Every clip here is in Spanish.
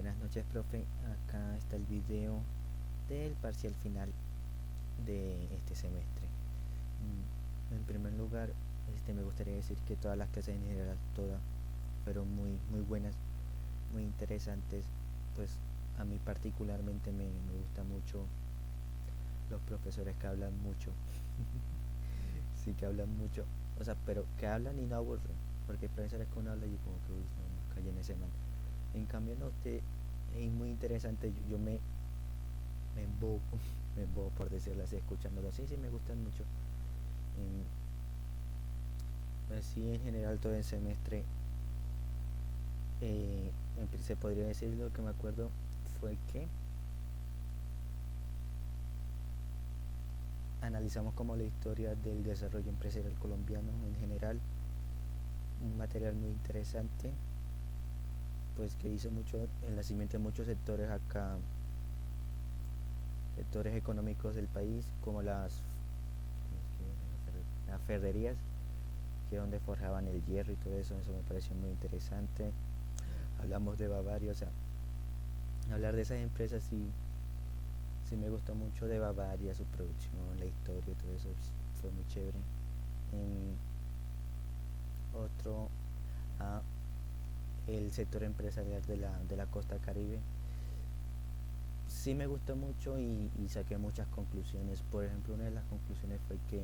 Buenas noches, profe. Acá está el video del parcial final de este semestre. En primer lugar, me gustaría decir que todas las clases en general, todas, fueron muy buenas, muy interesantes. Pues a mí particularmente me gusta mucho los profesores que hablan mucho. Sí, que hablan mucho. O sea, pero que hablan y no aburren. Porque hay profesores que uno habla y como que, uy, no caí en ese man. En cambio, no, usted es muy interesante. Yo me embobo, me embobo por decirlo así, escuchándolo. Sí, sí, me gustan mucho. Así en general todo el semestre, eh, se podría decir, lo que me acuerdo fue que analizamos como la historia del desarrollo empresarial colombiano en general, un material muy interesante, pues que hizo mucho el nacimiento de muchos sectores acá, sectores económicos del país, como las ferrerías, que es donde forjaban el hierro y todo eso me pareció muy interesante. Hablamos de Bavaria, o sea, hablar de esas empresas sí me gustó mucho, de Bavaria, su producción, la historia y todo eso fue muy chévere. En otro, ah, el sector empresarial de la costa Caribe, sí me gustó mucho y saqué muchas conclusiones. Por ejemplo, una de las conclusiones fue que,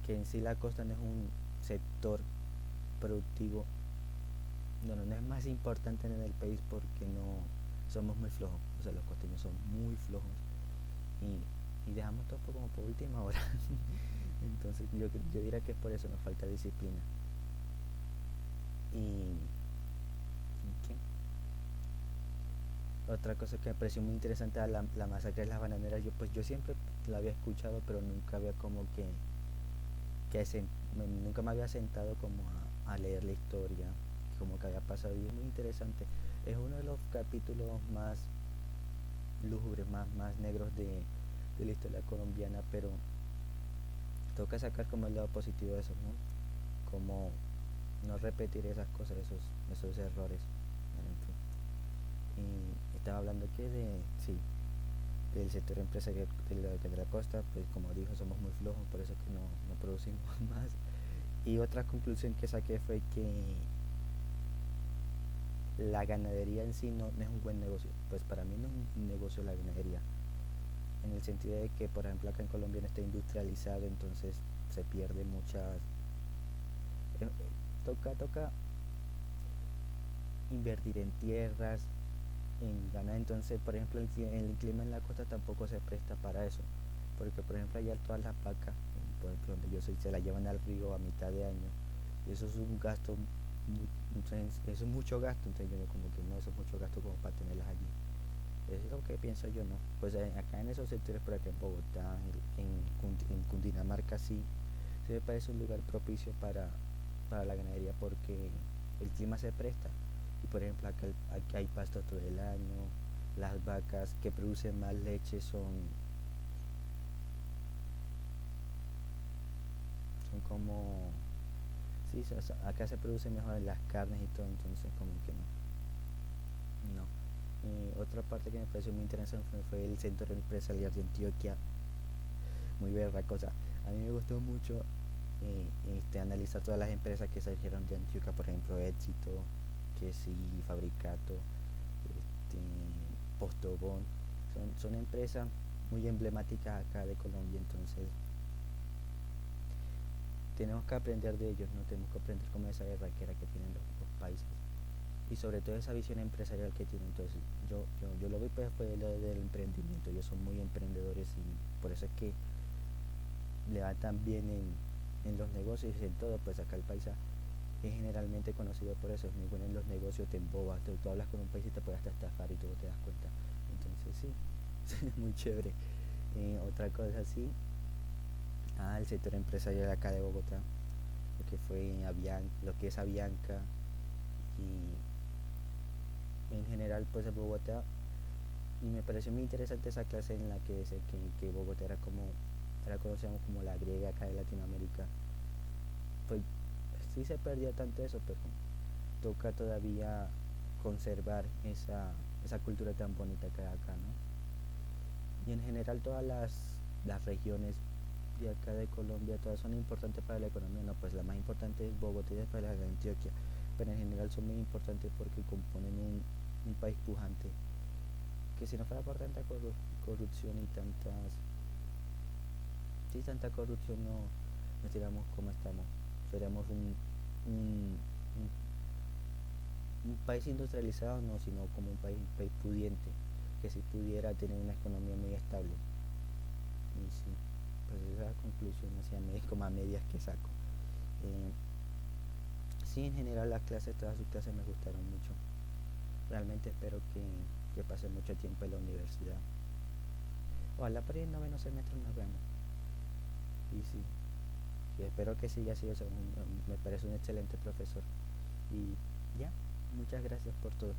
que en sí la costa no es un sector productivo, no es más importante en el país porque no somos muy flojos, o sea, los costeños son muy flojos y dejamos todo como por última hora. Entonces yo diría que es por eso nos falta disciplina. Y ¿qué? Otra cosa que me pareció muy interesante era la masacre de las bananeras. Yo siempre la había escuchado, pero nunca había como nunca me había sentado como a leer la historia, como que había pasado, y es muy interesante. Es uno de los capítulos más lúgubres, más negros de la historia colombiana, pero toca sacar como el lado positivo de eso, ¿no? Como no repetir esas cosas, esos errores. Bueno, en fin. Y estaba hablando que sí, del sector empresarial de la costa, pues como dijo, somos muy flojos, por eso que no producimos más. Y otra conclusión que saqué fue que la ganadería en sí no es un buen negocio. Pues para mí no es un negocio la ganadería, en el sentido de que, por ejemplo, acá en Colombia no está industrializado, entonces se pierde muchas. Toca invertir en tierras, en ganar. Entonces, por ejemplo, el clima en la costa tampoco se presta para eso, porque por ejemplo allá todas las vacas, por ejemplo donde yo soy, se la llevan al río a mitad de año, y eso es un gasto, eso es mucho gasto. Entonces yo como que no, eso es mucho gasto como para tenerlas allí. Eso es lo que pienso yo, ¿no? Pues acá en esos sectores, por acá en Bogotá, en Cundinamarca, sí me parece un lugar propicio para la ganadería, porque el clima se presta. Y por ejemplo, aquí hay pasto todo el año, las vacas que producen más leche son como. Sí, acá se producen mejor las carnes y todo, entonces como que no. Otra parte que me pareció muy interesante fue el sector empresarial de Antioquia, muy cosa. A mí me gustó mucho analizar todas las empresas que surgieron de Antioquia, por ejemplo, Éxito, que sí, Fabricato, este, Postobón, son empresas muy emblemáticas acá de Colombia. Entonces tenemos que aprender de ellos, no tenemos que aprender como esa guerraquera que tienen los países, y sobre todo esa visión empresarial que tienen. Entonces yo lo vi, pues fue lo del emprendimiento. Ellos son muy emprendedores y por eso es que le va tan bien en los negocios y en todo. Pues acá el paisa es generalmente conocido por eso, es muy bueno en los negocios, te embobas, tú hablas con un país y te puedes hasta estafar y tú te das cuenta. Entonces sí, muy chévere. Otra cosa así, el sector empresarial acá de Bogotá, lo que fue lo que es Avianca, y en general pues en Bogotá. Y me pareció muy interesante esa clase en la que dice que Bogotá era conocida como la griega acá de Latinoamérica. Pues sí se perdió tanto eso, pero toca todavía conservar esa cultura tan bonita que hay acá, ¿no? Y en general todas las regiones de acá de Colombia, todas son importantes para la economía, no, pues la más importante es Bogotá y después la de Antioquia, pero en general son muy importantes porque componen un país pujante, que si no fuera por tanta corrupción y tanta corrupción no estaríamos como estamos, seríamos un, un país industrializado, no, sino como un país pudiente, que si pudiera tener una economía muy estable. Y sí, pues esa es la conclusión como a medias que saco. Eh, sí, en general todas sus clases me gustaron mucho. Realmente espero que pase mucho tiempo en la universidad. Ojalá para el noveno semestre nos veamos. Y sí, sí, espero que siga así, o sea, me parece un excelente profesor. Y ya, muchas gracias por todo.